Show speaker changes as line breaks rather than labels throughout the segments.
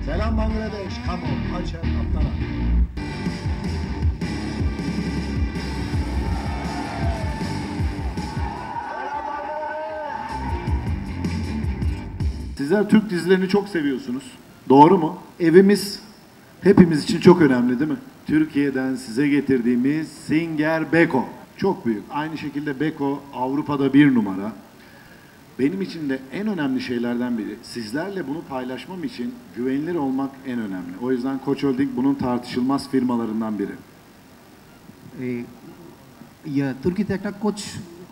Selam Bangladesh. Come on. Açın atlara.
Sizler Türk dizilerini çok seviyorsunuz. Doğru mu? Evimiz hepimiz için çok önemli değil mi? Türkiye'den size getirdiğimiz Singer Beko. Çok büyük. Aynı şekilde Beko Avrupa'da bir numara. Benim için de en önemli şeylerden biri. Sizlerle bunu paylaşmam için güvenilir olmak en önemli. O yüzden Koç Holding bunun tartışılmaz firmalarından biri.
তুর্কিতে একটা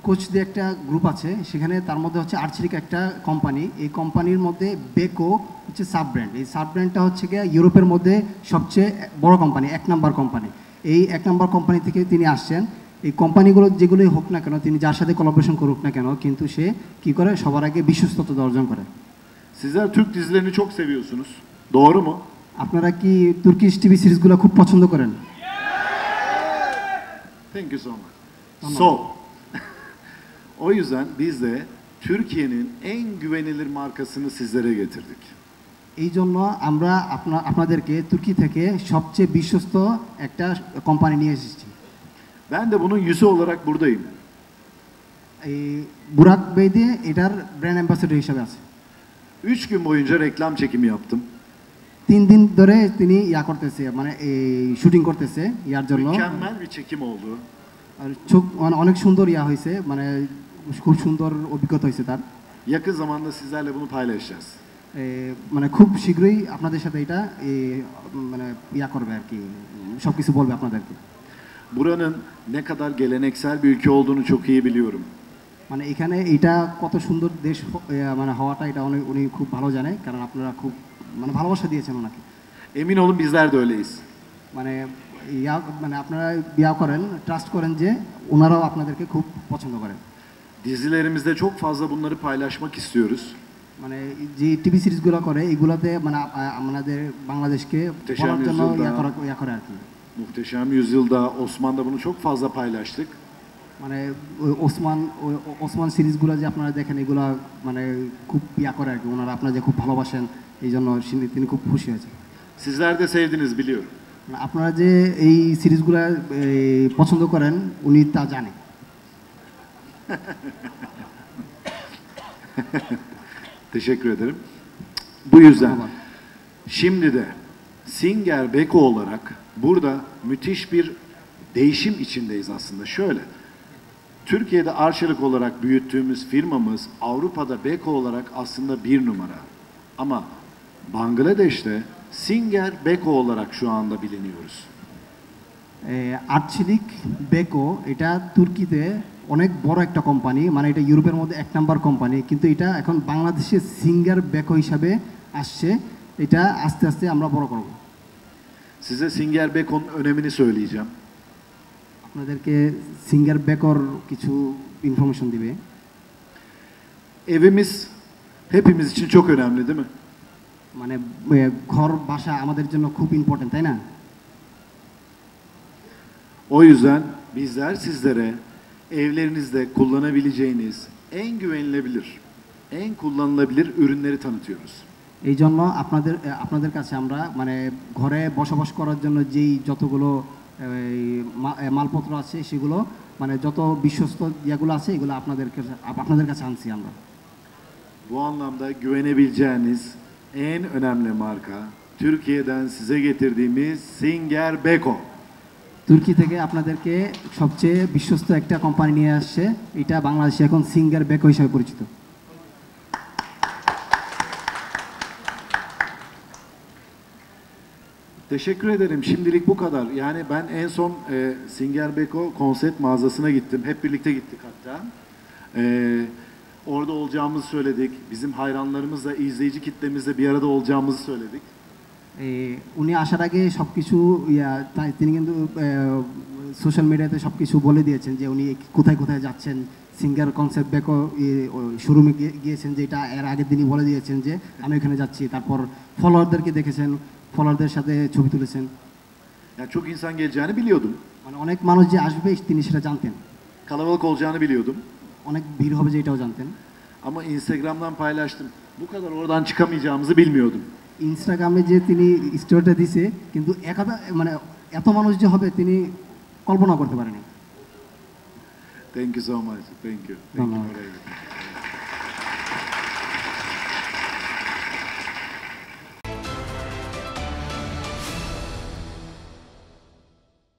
coach দিয়ে একটা group আছে, সেখানে তার মধ্যে হচ্ছে আর্চেরিক একটা company. এই কোম্পানির মধ্যে বেকো হচ্ছে সাব ব্র্যান্ড। এই সাব ব্র্যান্ডটা হচ্ছে গিয়ে ইউরোপের মধ্যে সবচেয়ে বড় কোম্পানি, 1 নম্বর কোম্পানি। এই 1 নম্বর কোম্পানি থেকে তিনি আসছেন। এই কোম্পানিগুলো যেগুলোই হোক না কেন, তিনি যার সাথে কোলাবোরেশন করুক না কেন, কিন্তু সে কি করে সবার আগে বিশ্বস্ততা অর্জন করে।
Sizler Türk dizilerini çok seviyorsunuz. Doğru mu?
আপনারা কি তুর্কিশ টিভি সিরিজগুলো খুব পছন্দ করেন?
Thank you so much. So, o yüzden biz de Türkiye'nin en güvenilir markasını sizlere getirdik.
এই জন্য আমরা আপনাদেরকে তুর্কি থেকে সবচেয়ে বিশ্বস্ত একটা কোম্পানি নিয়ে এসেছি।
Ben de bunun yüzü olarak buradayım.
এই বুরাক বেদে এটার ব্র্যান্ড অ্যাম্বাসেডর হিসেবে আছে।
3 gün boyunca reklam çekimi yaptım.
3 দিন ধরে তিনি করতেছে, মানে এই শুটিং করতেছে ইয়ার জন্য।
Mükemmel bir çekim oldu.
আর অনেক সুন্দর হয়েছে, মানে খুব সুন্দর অভিজ্ঞতা হয়েছে তার।
Yakın zamanda sizlerle bunu paylaşacağız.
মানে খুব শীঘ্রই আপনাদের সাথে এটা মানে করবে আর কি, সব কিছু বলবে আপনাদেরকে।
Buranın ne kadar geleneksel bir ülke olduğunu çok iyi biliyorum.
মানে এখানে এটা কত সুন্দর দেশ মানে হওয়াটা, এটা উনি খুব ভালো জানে, কারণ আপনারা খুব মানে ভালোবাসা দিয়েছেন ওনাকে।
Emin olun bizler de öyleyiz.
মানে মানে আপনারা করেন, ট্রাস্ট করেন যে ওনারাও আপনাদেরকে খুব পছন্দ করেন।
Dizilerimizde çok fazla bunları paylaşmak istiyoruz.
মানে যে টিভি সিরিজগুলো করে এগুলাতে মানে আমাদের বাংলাদেশকে বলার জন্য করে আর কি।
Muhteşem Yüzyıl'da, Osman'da bunu çok fazla paylaştık.
মানে ওসমান সিরিজগুলো যে আপনারা দেখেন, এগুলা মানে খুব করে আর কি, ওনারা আপনারা যে খুব ভালোবাসেন, এই জন্য তিনি খুব খুশি হয়েছেন।
Sizler de sevdiniz biliyorum.
আপনারা যে এই সিরিজগুলো পছন্দ করেন, উনি তা জানে।
Teşekkür ederim. Bu yüzden şimdi de Singer Beko olarak burada müthiş bir değişim içindeyiz aslında. Şöyle, Türkiye'de Arçelik olarak büyüttüğümüz firmamız Avrupa'da Beko olarak aslında bir numara. Ama Bangladeş'te Singer Beko olarak şu anda biliniyoruz.
Arcelik Beko এটা তুর্কিতে অনেক বড় একটা company, মানে এটা ইউরোপের মধ্যে 1 নম্বর company, কিন্তু এটা এখন বাংলাদেশে সিঙ্গার বেকো হিসাবে আসছে। এটা আস্তে আস্তে আমরা বড় করব।
Size Singer Beko'nun önemini söyleyeceğim.
আপনাদেরকে সিঙ্গার বেকোর কিছু ইনফরমেশন দিবে।
Evimiz hepimiz için çok önemli değil mi?
মানে ঘর বাসা আমাদের জন্য খুব ইম্পর্টেন্ট, তাই না?
O yüzden bizler sizlere evlerinizde kullanabileceğiniz en güvenilebilir, en kullanılabilir ürünleri tanıtıyoruz.
এই জন্য আপনাদের কাছে আমরা মানে ঘরে বসবাস করার জন্য যেই যতগুলো মালপত্র আছে, সেগুলো মানে যত বিশ্বস্ত যেগুলো আছে, এগুলো আপনাদের কাছে আনছি আমরা।
Bu anlamda güvenebileceğiniz en önemli marka Türkiye'den size getirdiğimiz Singer Beko.
তুর্কি থেকে আপনাদেরকে সবচেয়ে বিশ্বস্ত একটা কোম্পানি নিয়ে আসছে, এটা বাংলাদেশে এখন সিঙ্গার বেকো হিসেবে পরিচিত।
Teşekkür ederim. Şimdilik bu kadar. Yani ben en son Singer Beko konsept mağazasına gittim. Hep birlikte gittik hatta. Orada olacağımızı söyledik. Bizim hayranlarımızla, izleyici kitlemizle bir arada olacağımızı söyledik.
উনি আসার আগে সব কিছু তিনি কিন্তু social মিডিয়াতে সব কিছু বলে দিয়েছেন যে উনি কোথায় কোথায় যাচ্ছেন। সিঙ্গার কনসেপ্ট বেকো শোরুমে গিয়েছেন, যেটা এর আগের দিনই বলে দিয়েছেন যে আমি ওখানে যাচ্ছি। তারপর ফলোয়ারদেরকে দেখেছেন, ফলোয়ারদের সাথে ছবি তুলেছেন।
Yani çok insan geleceğini biliyordum.
মানে অনেক মানুষ যে আসবে তিনি সেটা জানতেন,
Kalabalık olacağını biliyordum.
অনেক ভিড় হবে যে এটাও জানতেন।
Ama Instagram'dan paylaştım. Bu kadar oradan çıkamayacağımızı bilmiyordum.
ইনস্টাগ্রামে যে তিনি স্টোরিটা দিছে, কিন্তু মানে এত মানুষ যে হবে তিনি কল্পনা করতে পারেনি।
Thank you so much, thank you.
ধন্যবাদ।